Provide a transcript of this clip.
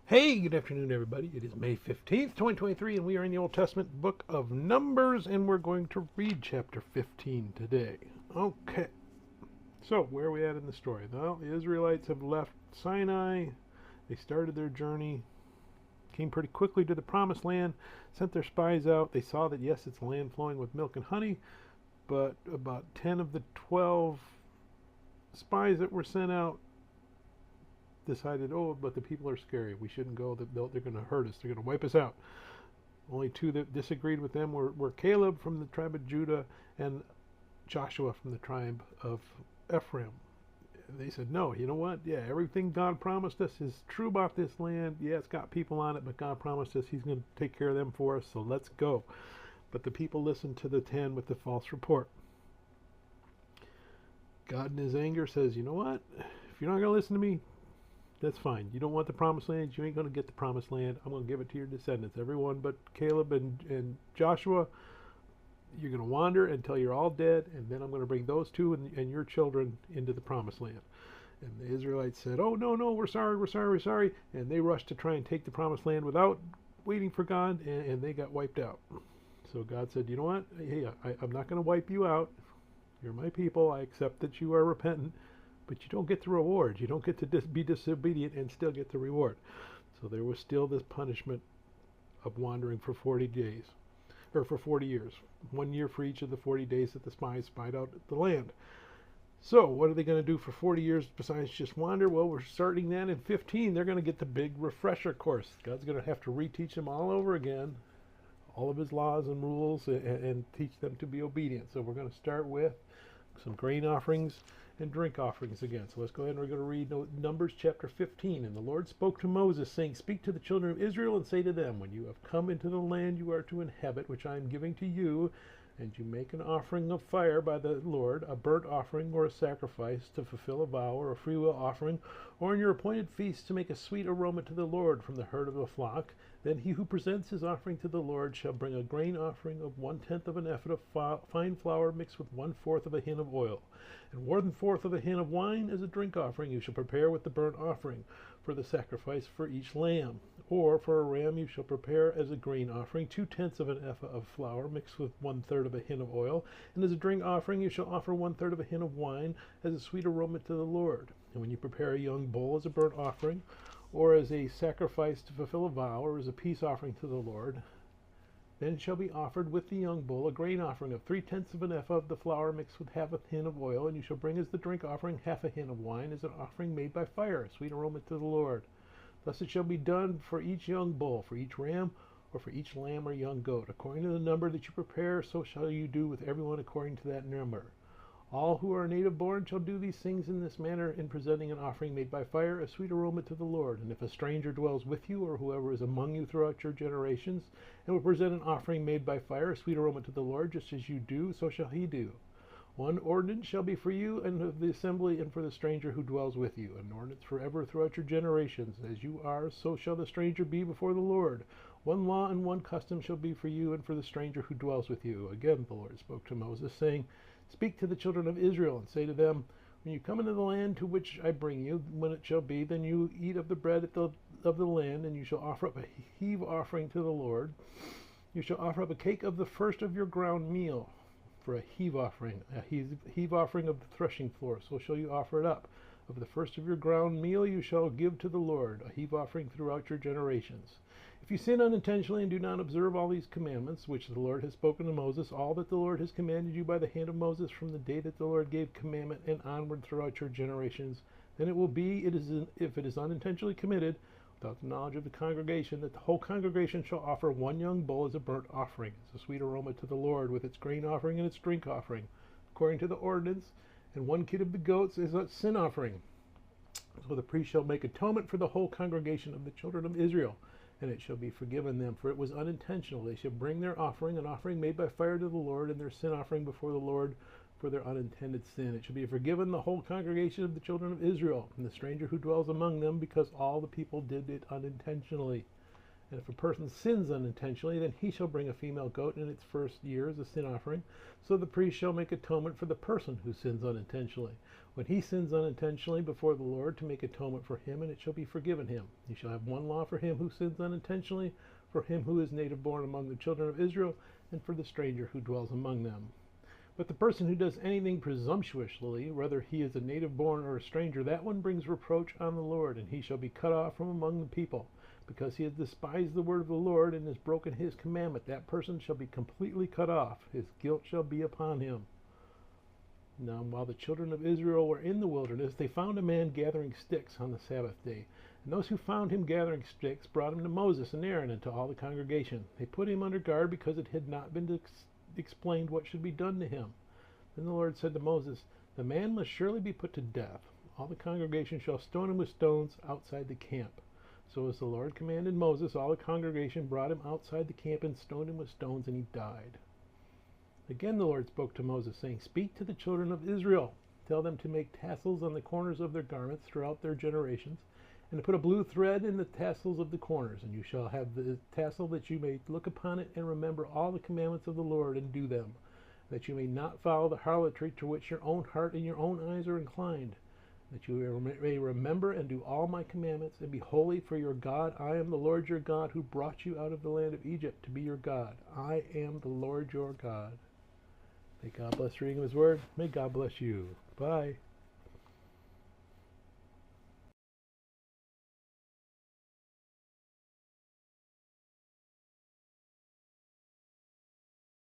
Hey, good afternoon, everybody. It is May 15th, 2023, and we are in the Old Testament book of Numbers, and we're going to read chapter 15 today. Okay, so where are we at in the story? Well, the Israelites have left Sinai. They started their journey, came pretty quickly to the Promised Land, sent their spies out. They saw that, yes, it's a land flowing with milk and honey, but about 10 of the 12 spies that were sent out decided, oh, but the people are scary. We shouldn't go. They're going to hurt us. They're going to wipe us out. Only two that disagreed with them were Caleb from the tribe of Judah and Joshua from the tribe of Ephraim. They said, no, you know what? Yeah, everything God promised us is true about this land. Yeah, it's got people on it, but God promised us He's going to take care of them for us, so let's go. But the people listened to the 10 with the false report. God in His anger says, you know what? If you're not going to listen to me, that's fine. You don't want the promised land, you ain't going to get the promised land. I'm going to give it to your descendants. Everyone but Caleb and Joshua, you're going to wander until you're all dead, and then I'm going to bring those two and your children into the promised land. And the Israelites said, oh, no, we're sorry. And they rushed to try and take the promised land without waiting for God, and they got wiped out. So God said, you know what? Hey, I'm not going to wipe you out. You're my people. I accept that you are repentant. But you don't get the reward. You don't get to be disobedient and still get the reward. So there was still this punishment of wandering for 40 days, or for 40 years. 1 year for each of the 40 days that the spies spied out the land. So what are they going to do for 40 years besides just wander? Well, we're starting that in 15. They're going to get the big refresher course. God's going to have to reteach them all over again, all of His laws and rules, and teach them to be obedient. So we're going to start with some grain offerings and drink offerings again. So let's go ahead and we're going to read Numbers chapter 15. And the Lord spoke to Moses, saying, speak to the children of Israel and say to them, when you have come into the land you are to inhabit, which I am giving to you, and you make an offering of fire by the Lord, a burnt offering or a sacrifice to fulfill a vow, or a freewill offering, or in your appointed feast to make a sweet aroma to the Lord from the herd of the flock, then he who presents his offering to the Lord shall bring a grain offering of 1/10 of an ephah of fine flour mixed with 1/4 of a hin of oil, and 1/4 of a hin of wine as a drink offering you shall prepare with the burnt offering for the sacrifice for each lamb. Or for a ram you shall prepare as a grain offering 2/10 of an ephah of flour mixed with 1/3 of a hin of oil, and as a drink offering you shall offer 1/3 of a hin of wine as a sweet aroma to the Lord. And when you prepare a young bull as a burnt offering, or as a sacrifice to fulfill a vow, or as a peace offering to the Lord, then shall be offered with the young bull a grain offering of 3/10 of an ephah of the flour mixed with half a hin of oil, and you shall bring as the drink offering half a hin of wine as an offering made by fire, a sweet aroma to the Lord. Thus it shall be done for each young bull, for each ram, or for each lamb or young goat. According to the number that you prepare, so shall you do with everyone according to that number. All who are native born shall do these things in this manner in presenting an offering made by fire, a sweet aroma to the Lord. And if a stranger dwells with you, or whoever is among you throughout your generations, and will present an offering made by fire, a sweet aroma to the Lord, just as you do, so shall he do. One ordinance shall be for you and of the assembly, and for the stranger who dwells with you, an ordinance forever throughout your generations. As you are, so shall the stranger be before the Lord. One law and one custom shall be for you and for the stranger who dwells with you. Again the Lord spoke to Moses, saying, speak to the children of Israel, and say to them, when you come into the land to which I bring you, when it shall be, then you eat of the bread of the land, and you shall offer up a heave offering to the Lord. You shall offer up a cake of the first of your ground meal for a heave offering of the threshing floor, so shall you offer it up. Of the first of your ground meal you shall give to the Lord, a heave offering throughout your generations. If you sin unintentionally and do not observe all these commandments, which the Lord has spoken to Moses, all that the Lord has commanded you by the hand of Moses from the day that the Lord gave commandment and onward throughout your generations, then it will be, if it is unintentionally committed, without the knowledge of the congregation, that the whole congregation shall offer one young bull as a burnt offering, as a sweet aroma to the Lord, with its grain offering and its drink offering, according to the ordinance, and 1 kid of the goats as a sin offering. So the priest shall make atonement for the whole congregation of the children of Israel, and it shall be forgiven them, for it was unintentional. They shall bring their offering, an offering made by fire to the Lord, and their sin offering before the Lord for their unintended sin. It shall be forgiven the whole congregation of the children of Israel, and the stranger who dwells among them, because all the people did it unintentionally. And if a person sins unintentionally, then he shall bring a female goat in its first year as a sin offering. So the priest shall make atonement for the person who sins unintentionally. When he sins unintentionally before the Lord, to make atonement for him, and it shall be forgiven him. He shall have one law for him who sins unintentionally, for him who is native born among the children of Israel, and for the stranger who dwells among them. But the person who does anything presumptuously, whether he is a native born or a stranger, that one brings reproach on the Lord, and he shall be cut off from among the people. Because he has despised the word of the Lord and has broken his commandment, that person shall be completely cut off. His guilt shall be upon him. Now, while the children of Israel were in the wilderness, they found a man gathering sticks on the Sabbath day. And those who found him gathering sticks brought him to Moses and Aaron and to all the congregation. They put him under guard because it had not been explained what should be done to him. Then the Lord said to Moses, "The man must surely be put to death. All the congregation shall stone him with stones outside the camp." So as the Lord commanded Moses, all the congregation brought him outside the camp and stoned him with stones, and he died. Again the Lord spoke to Moses, saying, "Speak to the children of Israel. Tell them to make tassels on the corners of their garments throughout their generations, and to put a blue thread in the tassels of the corners. And you shall have the tassel that you may look upon it and remember all the commandments of the Lord and do them, that you may not follow the harlotry to which your own heart and your own eyes are inclined, that you may remember and do all my commandments, and be holy, for your God, I am the Lord your God, who brought you out of the land of Egypt to be your God. I am the Lord your God." May God bless the reading of his word. May God bless you. Bye.